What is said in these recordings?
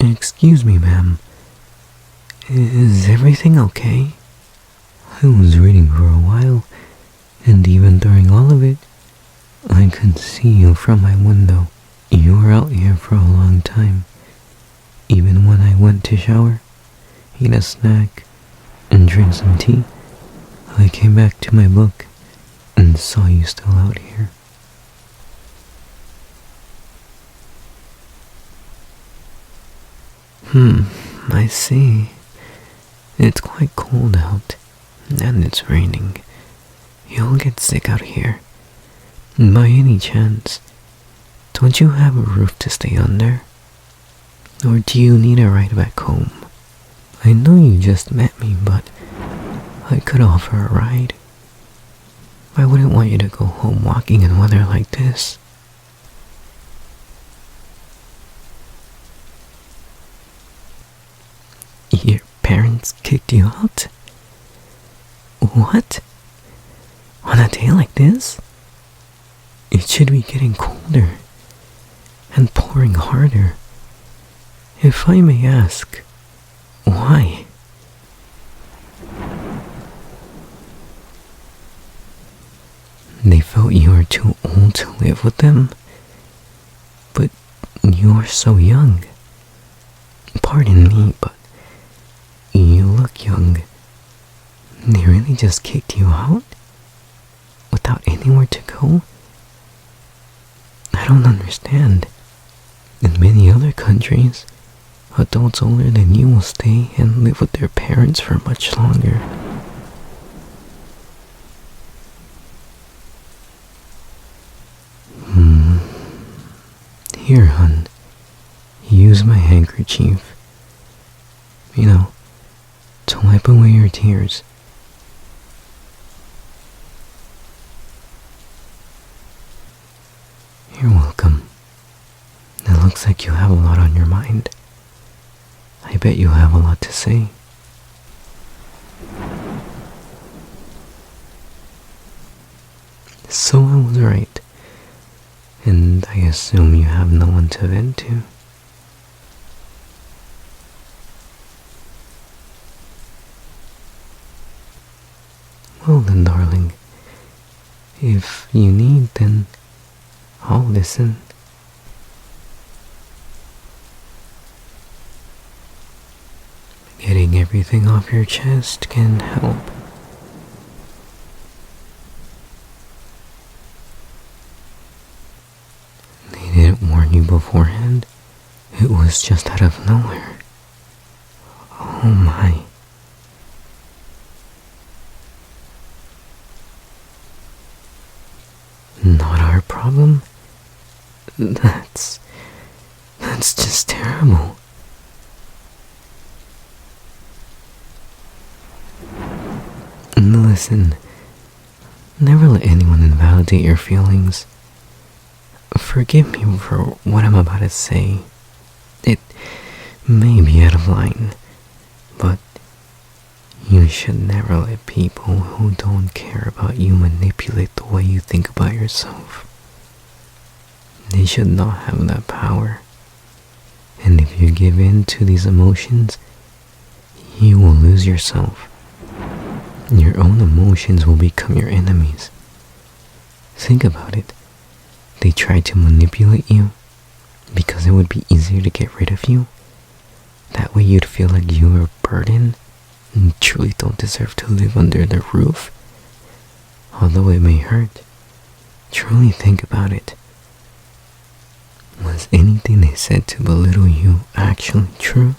Excuse me, ma'am. Is everything okay? I was reading for a while, and even during all of it, I could see you from my window. You were out here for a long time. Even when I went to shower, eat a snack, and drink some tea, I came back to my book and saw you still out here. I see. It's quite cold out, and it's raining. You'll get sick out here. By any chance, don't you have a roof to stay under? Or do you need a ride back home? I know you just met me, but I could offer a ride. I wouldn't want you to go home walking in weather like this. Your parents kicked you out? What? On a day like this? It should be getting colder and pouring harder. If I may ask, why? They felt you were too old to live with them? But you are so young. Pardon me, but you look young. They really just kicked you out? Without anywhere to go? I don't understand. In many other countries, adults older than you will stay and live with their parents for much longer. Here, hon, use my handkerchief. To wipe away your tears. You're welcome. It looks like you have a lot on your mind. I bet you have a lot to say. So I was right. And I assume you have no one to vent to. Well then, darling, if you need, then I'll listen. Getting everything off your chest can help. They didn't warn you beforehand? It was just out of nowhere. Oh my. Not our problem? That's just terrible. Listen, never let anyone invalidate your feelings. Forgive me for what I'm about to say. It may be out of line, but you should never let people who don't care about you manipulate the way you think about yourself. They should not have that power. And if you give in to these emotions, you will lose yourself. Your own emotions will become your enemies. Think about it. They tried to manipulate you because it would be easier to get rid of you. That way you'd feel like you were a burden and truly don't deserve to live under their roof. Although it may hurt, truly think about it. Was anything they said to belittle you actually true?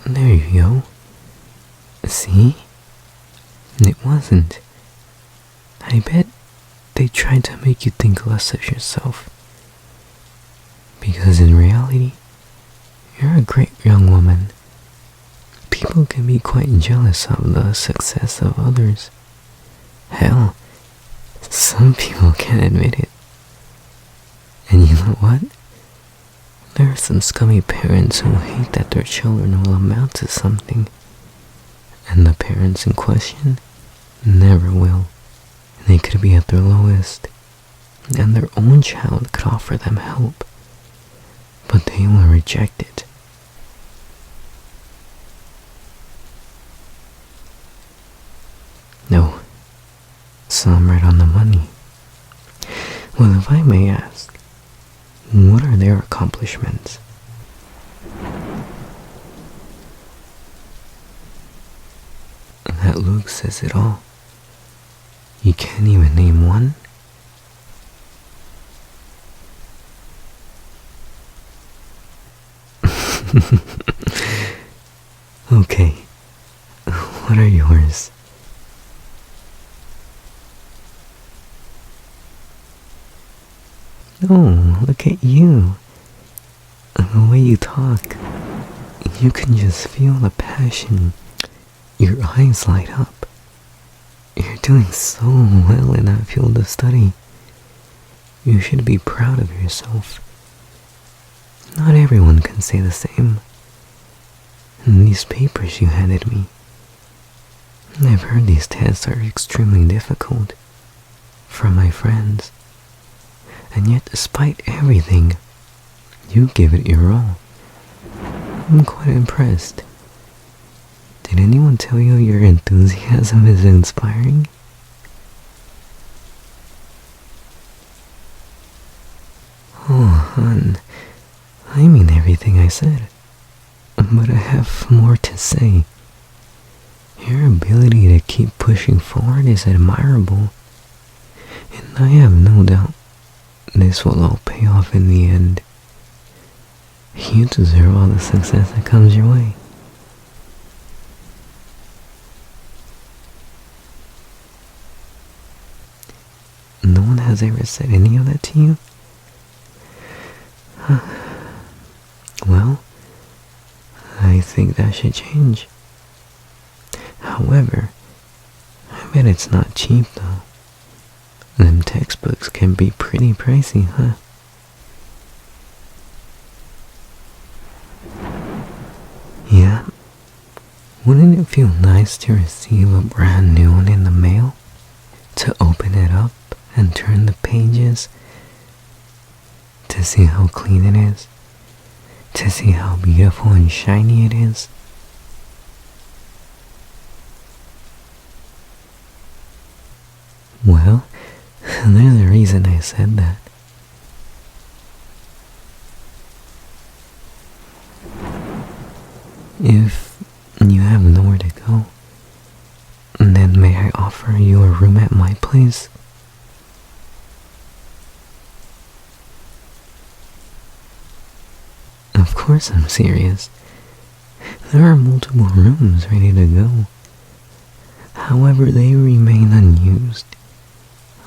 There you go. See? It wasn't. I bet they tried to make you think less of yourself. Because in reality, you're a great young woman. People can be quite jealous of the success of others. Hell, some people can't admit it. And you know what? There are some scummy parents who hate that their children will amount to something. And the parents in question never will. They could be at their lowest. and their own child could offer them help, but they will reject it. No, so I'm right on the money. Well, if I may ask, what are their accomplishments? That look says it all. You can't even name one? Okay, what are yours? Oh, look at you. The way you talk, you can just feel the passion. Your eyes light up. You're doing so well in that field of study. You should be proud of yourself. Not everyone can say the same. And these papers you handed me, I've heard these tests are extremely difficult from my friends. And yet, despite everything, you give it your all. I'm quite impressed. Did anyone tell you your enthusiasm is inspiring? Oh, hon, I mean everything I said. But I have more to say. Your ability to keep pushing forward is admirable. And I have no doubt this will all pay off in the end. You deserve all the success that comes your way. No one has ever said any of that to you? Well, I think that should change. However, I bet it's not cheap though. Them textbooks can be pretty pricey, huh? Yeah? Wouldn't it feel nice to receive a brand new one in the mail? To open it up and turn the pages, to see how clean it is, to see how beautiful and shiny it is. Well, there's a reason I said that. If you have nowhere to go, then may I offer you a room at my place? Of course I'm serious. There are multiple rooms ready to go. However, they remain unused.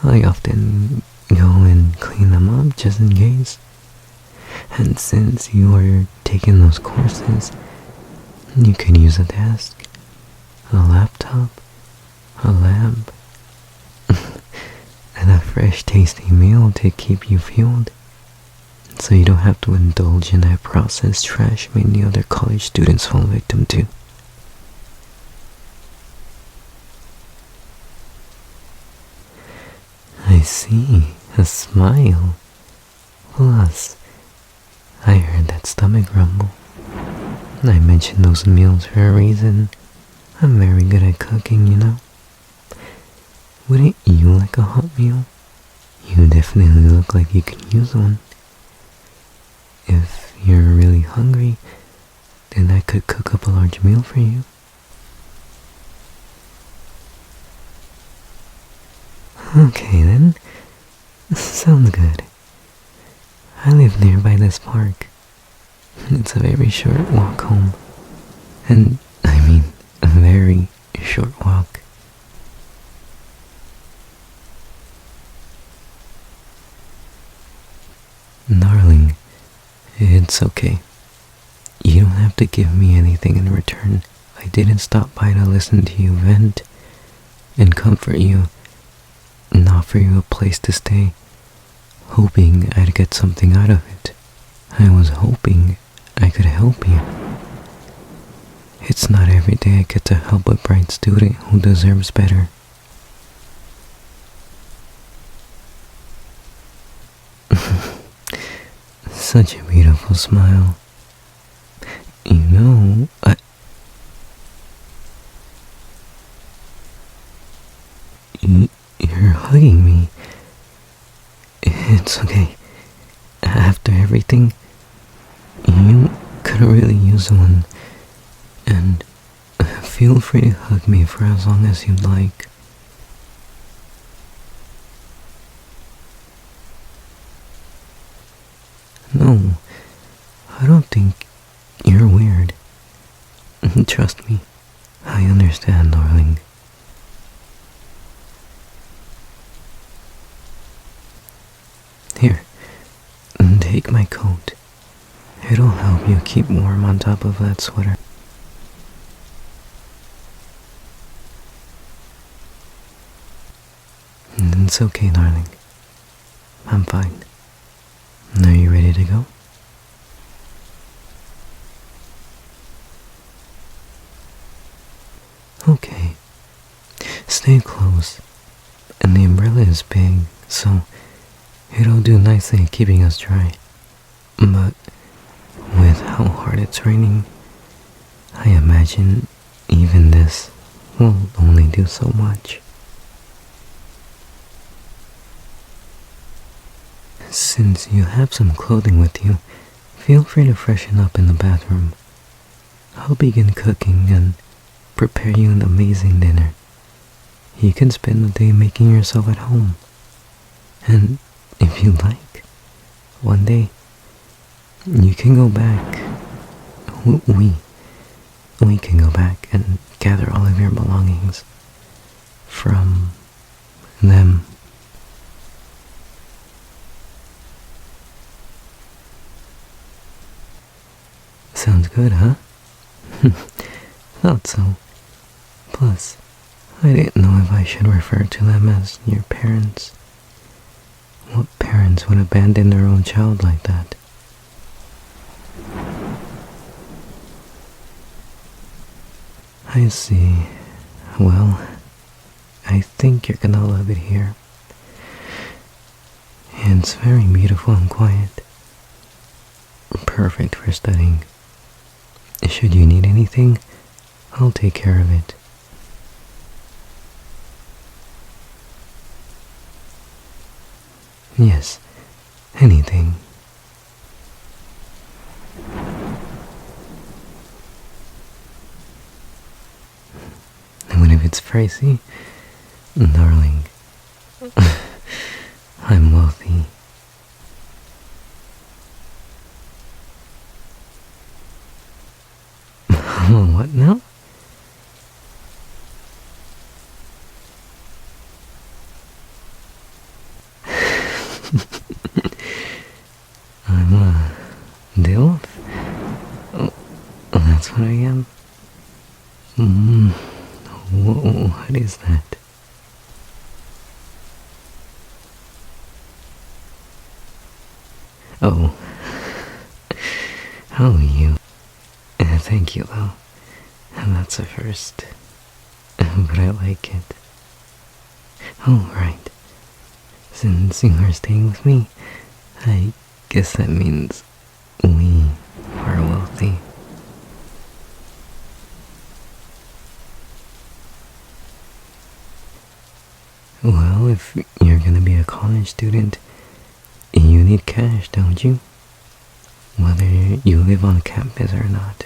I often go and clean them up just in case. And since you are taking those courses, you can use a desk, a laptop, a lamp, and a fresh tasty meal to keep you fueled. So you don't have to indulge in that processed trash many other college students fall victim to. I see, a smile. Plus, I heard that stomach rumble. I mentioned those meals for a reason. I'm very good at cooking, you know. Wouldn't you like a hot meal? You definitely look like you could use one. If you're really hungry, then I could cook up a large meal for you. Okay then, sounds good. I live nearby this park. It's a very short walk home. And, I mean, a very short walk. Darling, it's okay. You don't have to give me anything in return. I didn't stop by to listen to you vent and comfort you and offer you a place to stay, hoping I'd get something out of it. I was hoping I could help you. It's not every day I get to help a bright student who deserves better. Such a beautiful smile. You know, you're hugging me. It's okay. After everything, you could really use one. And feel free to hug me for as long as you'd like. No, I don't think you're weird. Trust me, I understand, darling. Here, take my coat. It'll help you keep warm on top of that sweater. It's okay, darling. I'm fine. Are you ready to go? Okay. Stay close. And the umbrella is big, so it'll do nicely at keeping us dry. But with how hard it's raining, I imagine even this will only do so much. Since you have some clothing with you, feel free to freshen up in the bathroom. I'll begin cooking and prepare you an amazing dinner. You can spend the day making yourself at home. And if you like, one day, you can go back. We can go back and gather all of your belongings from them. Sounds good, huh? Thought so. Plus, I didn't know if I should refer to them as your parents. What parents would abandon their own child like that? I see. Well, I think you're gonna love it here. It's very beautiful and quiet. Perfect for studying. Should you need anything, I'll take care of it. Yes, anything. And if it's pricey, darling, I'm wealthy. What now? I'm a Dilf? Oh, that's what I am? What is that? Oh. Oh, you. Thank you, though. That's a first. But I like it. Oh, right. Since you are staying with me, I guess that means we are wealthy. Well, if you're gonna be a college student, you need cash, don't you? Whether you live on campus or not.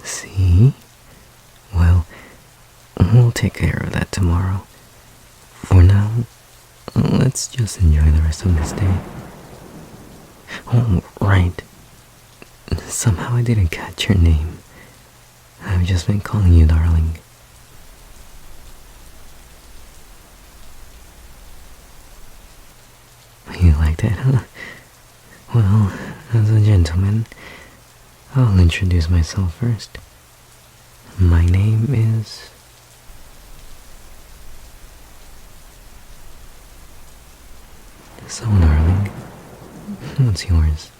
See? Well, we'll take care of that tomorrow. For now, let's just enjoy the rest of this day. Oh, right. Somehow I didn't catch your name. I've just been calling you darling. You like that, huh? Well, as a gentleman, I'll introduce myself first. My name is... So, darling, what's yours?